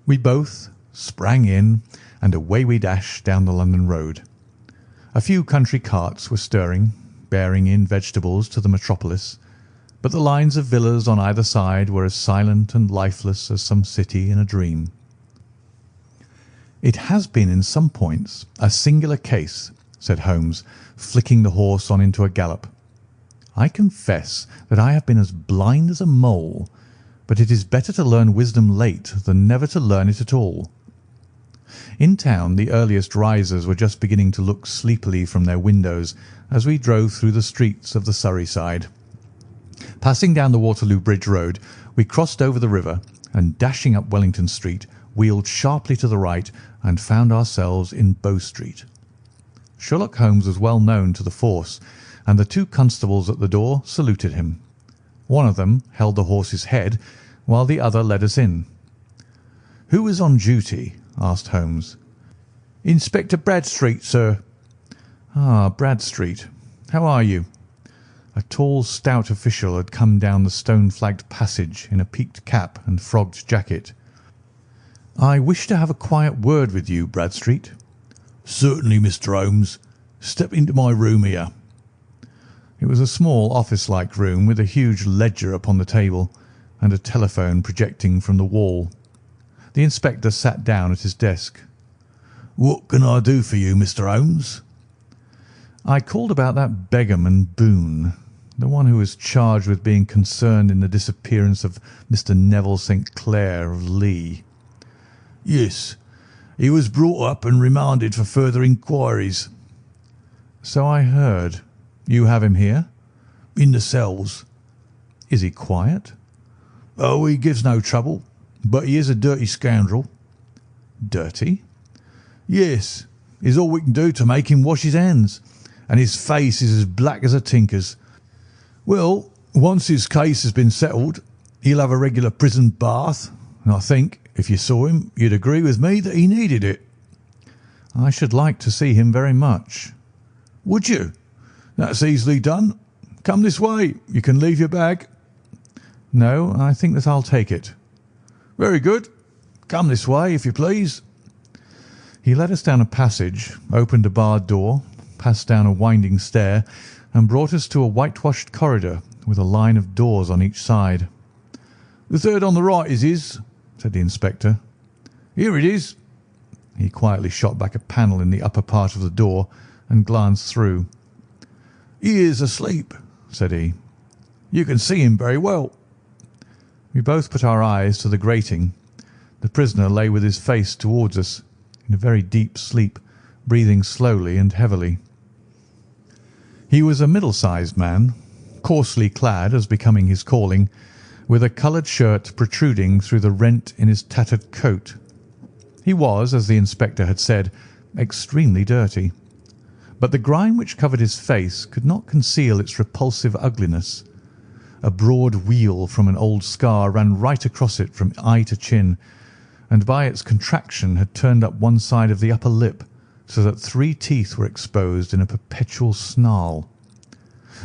We both sprang in, and away we dashed down the London road. A few country carts were stirring, bearing in vegetables to the metropolis, but the lines of villas on either side were as silent and lifeless as some city in a dream. "It has been in some points a singular case," said Holmes, flicking the horse on into a gallop. "I confess that I have been as blind as a mole, but it is better to learn wisdom late than never to learn it at all." In town the earliest risers were just beginning to look sleepily from their windows as we drove through the streets of the Surrey side. Passing down the Waterloo Bridge Road, we crossed over the river, and dashing up Wellington Street, wheeled sharply to the right and found ourselves in Bow Street. Sherlock Holmes was well known to the force, and the two constables at the door saluted him. One of them held the horse's head, while the other led us in. "Who is on duty?" asked Holmes. "Inspector Bradstreet, sir." "Ah, Bradstreet. How are you?" A tall, stout official had come down the stone-flagged passage in a peaked cap and frogged jacket. "I wish to have a quiet word with you, Bradstreet." "Certainly, Mr. Holmes. Step into my room here." It was a small office-like room with a huge ledger upon the table and a telephone projecting from the wall. The inspector sat down at his desk. "What can I do for you, Mr. Holmes?" I called about that beggarman Boone, the one who was charged with being concerned in the disappearance of Mr. Neville St. Clair of Lee." "Yes, he was brought up and remanded for further inquiries." "So I heard. You have him here?" "In the cells." "Is he quiet?" "Oh, he gives no trouble, but he is a dirty scoundrel." "Dirty?" "Yes, it's all we can do to make him wash his hands, and his face is as black as a tinker's. Well, once his case has been settled, he'll have a regular prison bath, and I think, if you saw him, you'd agree with me that he needed it." "I should like to see him very much." "Would you? That's easily done. Come this way. You can leave your bag." "No, I think that I'll take it." "Very good. Come this way, if you please." He led us down a passage, opened a barred door, passed down a winding stair, and brought us to a whitewashed corridor with a line of doors on each side. "The third on the right is his," said the inspector. "Here it is." He quietly shot back a panel in the upper part of the door and glanced through. "He is asleep," said he. "You can see him very well." We both put our eyes to the grating. The prisoner lay with his face towards us, in a very deep sleep, breathing slowly and heavily. He was a middle-sized man, coarsely clad as becoming his calling, with a coloured shirt protruding through the rent in his tattered coat. He was, as the inspector had said, extremely dirty, but the grime which covered his face could not conceal its repulsive ugliness. A broad wheal from an old scar ran right across it from eye to chin, and by its contraction had turned up one side of the upper lip, so that 3 teeth were exposed in a perpetual snarl.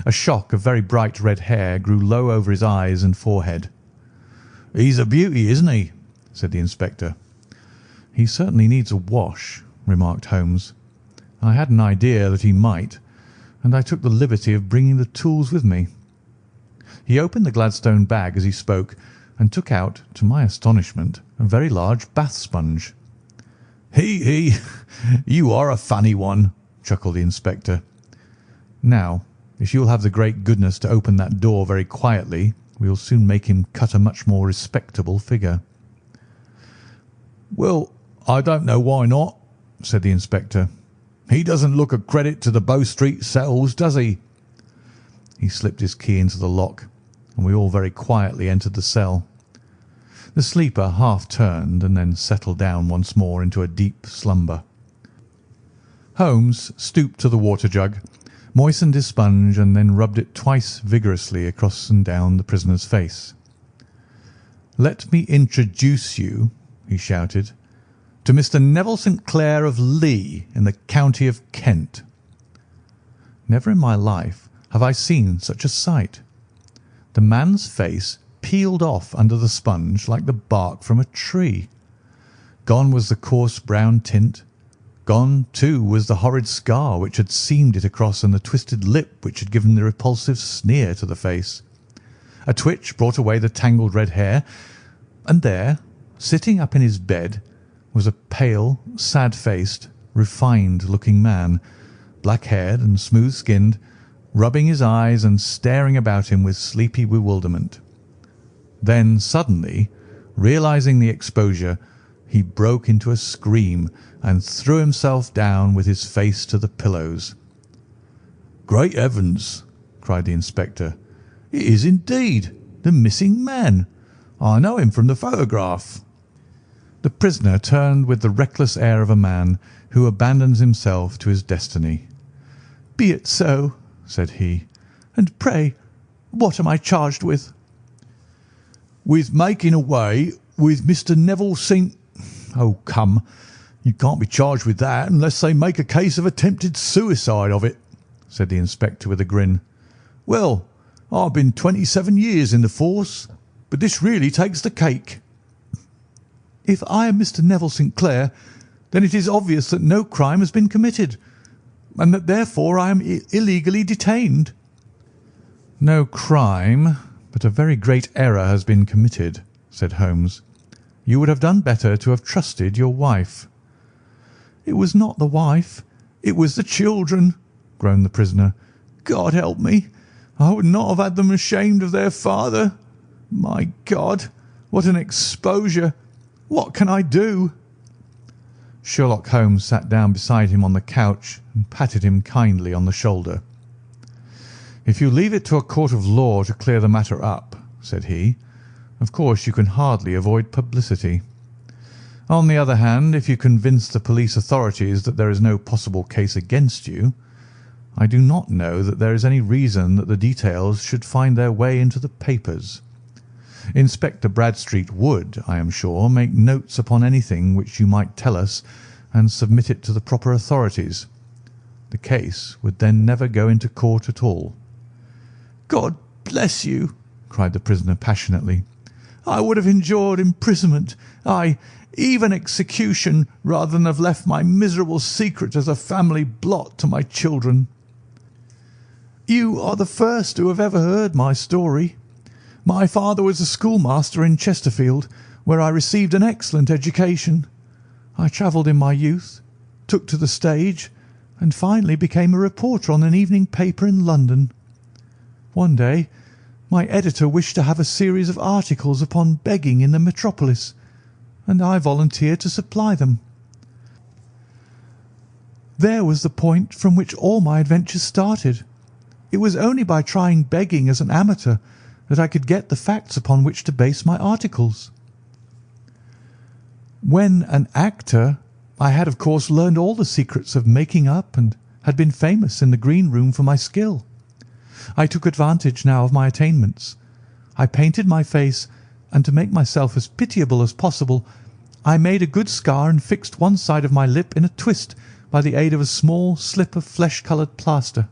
A shock of very bright red hair grew low over his eyes and forehead. "He's a beauty, isn't he?" said the inspector. "He certainly needs a wash," remarked Holmes. "I had an idea that he might, and I took the liberty of bringing the tools with me." He opened the Gladstone bag as he spoke, and took out, to my astonishment, a very large bath sponge. He, you are a funny one," chuckled the inspector. "Now, if you will have the great goodness to open that door very quietly, we will soon make him cut a much more respectable figure." "Well, I don't know why not," said the inspector. "He doesn't look a credit to the Bow Street cells, does he?" He slipped his key into the lock, and we all very quietly entered the cell. The sleeper half turned and then settled down once more into a deep slumber. Holmes stooped to the water jug, moistened his sponge, and then rubbed it twice vigorously across and down the prisoner's face. "Let me introduce you," he shouted, "to Mr. Neville St. Clair of Lee in the county of Kent." Never in my life have I seen such a sight. The man's face peeled off under the sponge like the bark from a tree. Gone was the coarse brown tint. Gone, too, was the horrid scar which had seamed it across and the twisted lip which had given the repulsive sneer to the face. A twitch brought away the tangled red hair, and there, sitting up in his bed, was a pale, sad-faced, refined-looking man, black-haired and smooth-skinned, rubbing his eyes and staring about him with sleepy bewilderment. Then suddenly, realizing the exposure, he broke into a scream and threw himself down with his face to the pillows. "Great heavens!" cried the inspector. "It is indeed the missing man. I know him from the photograph." The prisoner turned with the reckless air of a man who abandons himself to his destiny. "Be it so," said he. "And pray, what am I charged with?" "With making away with Mr. Neville St. Oh, come, you can't be charged with that unless they make a case of attempted suicide of it," said the inspector with a grin. "Well, I've been 27 years in the force, but this really takes the cake." "If I am Mr. Neville St. Clair, then it is obvious that no crime has been committed, and that therefore I am illegally detained." "No crime, but a very great error has been committed," said Holmes. "You would have done better to have trusted your wife." "It was not the wife, it was the children," groaned the prisoner. "God help me! I would not have had them ashamed of their father. My God, what an exposure! What can I do?" Sherlock Holmes sat down beside him on the couch and patted him kindly on the shoulder. "If you leave it to a court of law to clear the matter up," said he, "of course you can hardly avoid publicity. On the other hand, if you convince the police authorities that there is no possible case against you, I do not know that there is any reason that the details should find their way into the papers. Inspector Bradstreet would, I am sure, make notes upon anything which you might tell us and submit it to the proper authorities. The case would then never go into court at all." "God bless you!" cried the prisoner passionately. "I would have endured imprisonment, aye, even execution, rather than have left my miserable secret as a family blot to my children. You are the first who have ever heard my story. My father was a schoolmaster in Chesterfield, where I received an excellent education. I travelled in my youth, took to the stage, and finally became a reporter on an evening paper in London. One day my editor wished to have a series of articles upon begging in the metropolis, and I volunteered to supply them. There was the point from which all my adventures started. It was only by trying begging as an amateur that I could get the facts upon which to base my articles. When an actor, I had of course learned all the secrets of making up and had been famous in the green room for my skill. I took advantage now of my attainments. I painted my face, and to make myself as pitiable as possible, I made a good scar and fixed one side of my lip in a twist by the aid of a small slip of flesh-coloured plaster.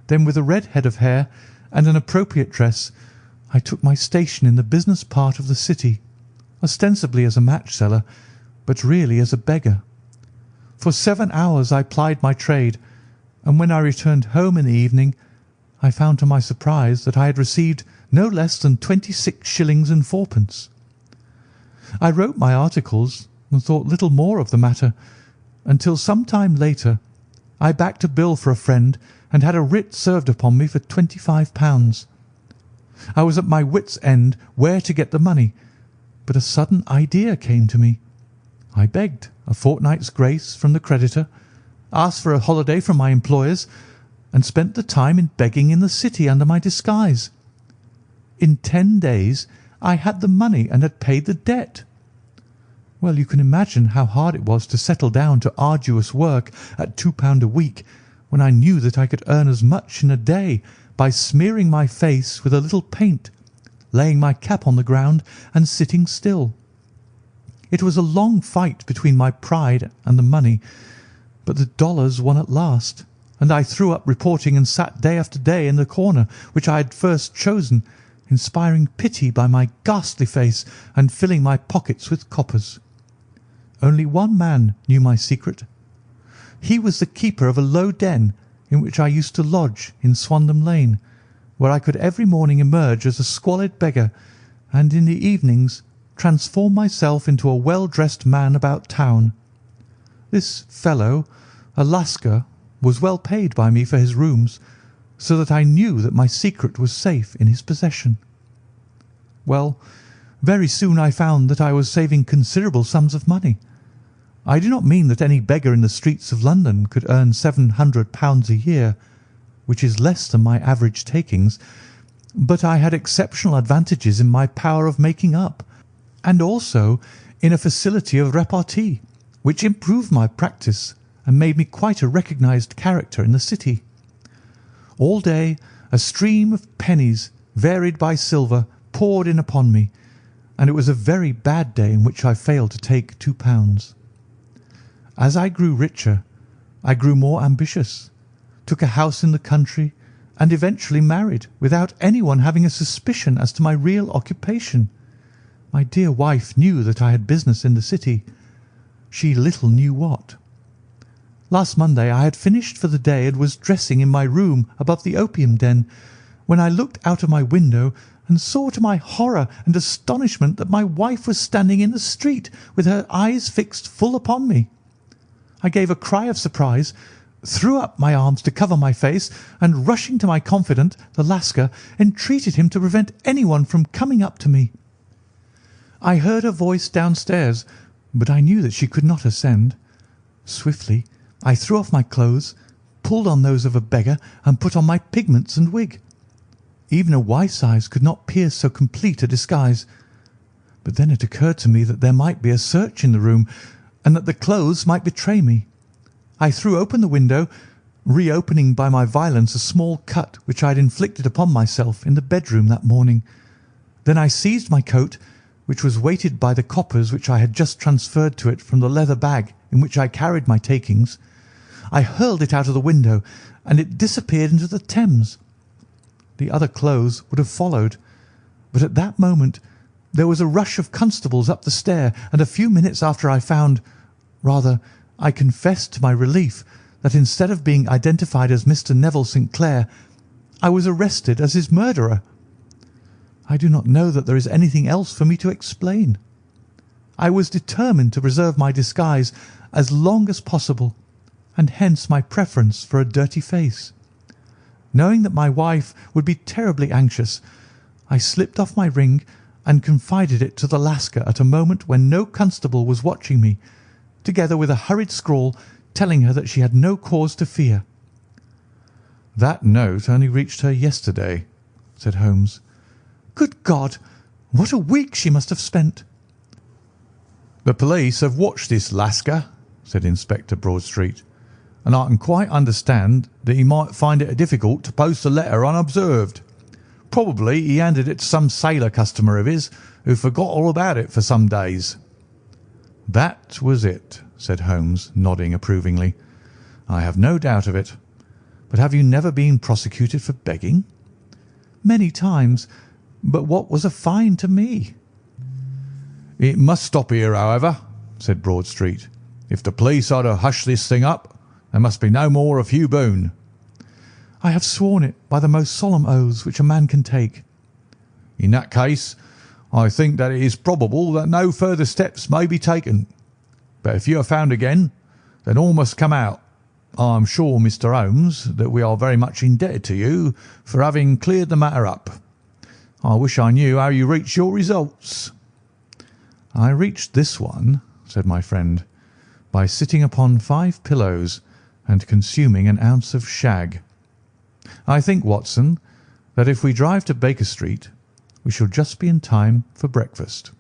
Then, with a red head of hair and an appropriate dress, I took my station in the business part of the city, ostensibly as a match-seller, but really as a beggar. For 7 hours I plied my trade, and when I returned home in the evening, I found to my surprise that I had received no less than 26 shillings and fourpence. I wrote my articles and thought little more of the matter, until some time later I backed a bill for a friend and had a writ served upon me for £25. I was at my wits' end where to get the money, but a sudden idea came to me. I begged a fortnight's grace from the creditor, asked for a holiday from my employers, and spent the time in begging in the city under my disguise. In 10 days I had the money and had paid the debt. Well, you can imagine how hard it was to settle down to arduous work at £2 a week, when I knew that I could earn as much in a day by smearing my face with a little paint, laying my cap on the ground, and sitting still. It was a long fight between my pride and the money, but the dollars won at last, and I threw up reporting and sat day after day in the corner which I had first chosen, inspiring pity by my ghastly face and filling my pockets with coppers. Only one man knew my secret. He was the keeper of a low den in which I used to lodge in Swandam Lane, where I could every morning emerge as a squalid beggar, and in the evenings transform myself into a well-dressed man about town. This fellow, a Lascar, was well paid by me for his rooms, so that I knew that my secret was safe in his possession. Well, very soon I found that I was saving considerable sums of money. I do not mean that any beggar in the streets of London could earn £700 a year, which is less than my average takings, but I had exceptional advantages in my power of making up, and also in a facility of repartee, which improved my practice and made me quite a recognised character in the city. All day a stream of pennies, varied by silver, poured in upon me, and it was a very bad day in which I failed to take £2. As I grew richer, I grew more ambitious, took a house in the country, and eventually married without anyone having a suspicion as to my real occupation. My dear wife knew that I had business in the city. She little knew what. Last Monday I had finished for the day and was dressing in my room above the opium den, when I looked out of my window and saw to my horror and astonishment that my wife was standing in the street with her eyes fixed full upon me. I gave a cry of surprise, threw up my arms to cover my face, and rushing to my confidant, the Lascar, entreated him to prevent anyone from coming up to me. I heard her voice downstairs, but I knew that she could not ascend. Swiftly I threw off my clothes, pulled on those of a beggar, and put on my pigments and wig. Even a wife's eyes could not pierce so complete a disguise. But then it occurred to me that there might be a search in the room, and that the clothes might betray me. I threw open the window, reopening by my violence a small cut which I had inflicted upon myself in the bedroom that morning. Then I seized my coat, which was weighted by the coppers which I had just transferred to it from the leather bag in which I carried my takings. I hurled it out of the window, and it disappeared into the Thames. The other clothes would have followed, but at that moment there was a rush of constables up the stair, and a few minutes after I confessed to my relief that instead of being identified as Mr. Neville St. Clair, I was arrested as his murderer. I do not know that there is anything else for me to explain. I was determined to preserve my disguise as long as possible, and hence my preference for a dirty face. Knowing that my wife would be terribly anxious, I slipped off my ring and confided it to the Lascar at a moment when no constable was watching me, together with a hurried scrawl telling her that she had no cause to fear. "That note only reached her yesterday," said Holmes. "Good God! What a week she must have spent!" "The police have watched this Lascar," said Inspector Broadstreet, "and I can quite understand that he might find it difficult to post a letter unobserved. Probably he handed it to some sailor customer of his who forgot all about it for some days." "That was it," said Holmes, nodding approvingly. "I have no doubt of it. But have you never been prosecuted for begging?" "Many times, but what was a fine to me?" "It must stop here, however," said Broadstreet. "If the police are to hush this thing up, there must be no more of Hugh Boone." "I have sworn it by the most solemn oaths which a man can take." "In that case, I think that it is probable that no further steps may be taken. But if you are found again, then all must come out. I am sure, Mr. Holmes, that we are very much indebted to you for having cleared the matter up. I wish I knew how you reached your results." "I reached this one," said my friend, "by sitting upon 5 pillows and consuming an ounce of shag. I think, Watson, that if we drive to Baker Street, we shall just be in time for breakfast."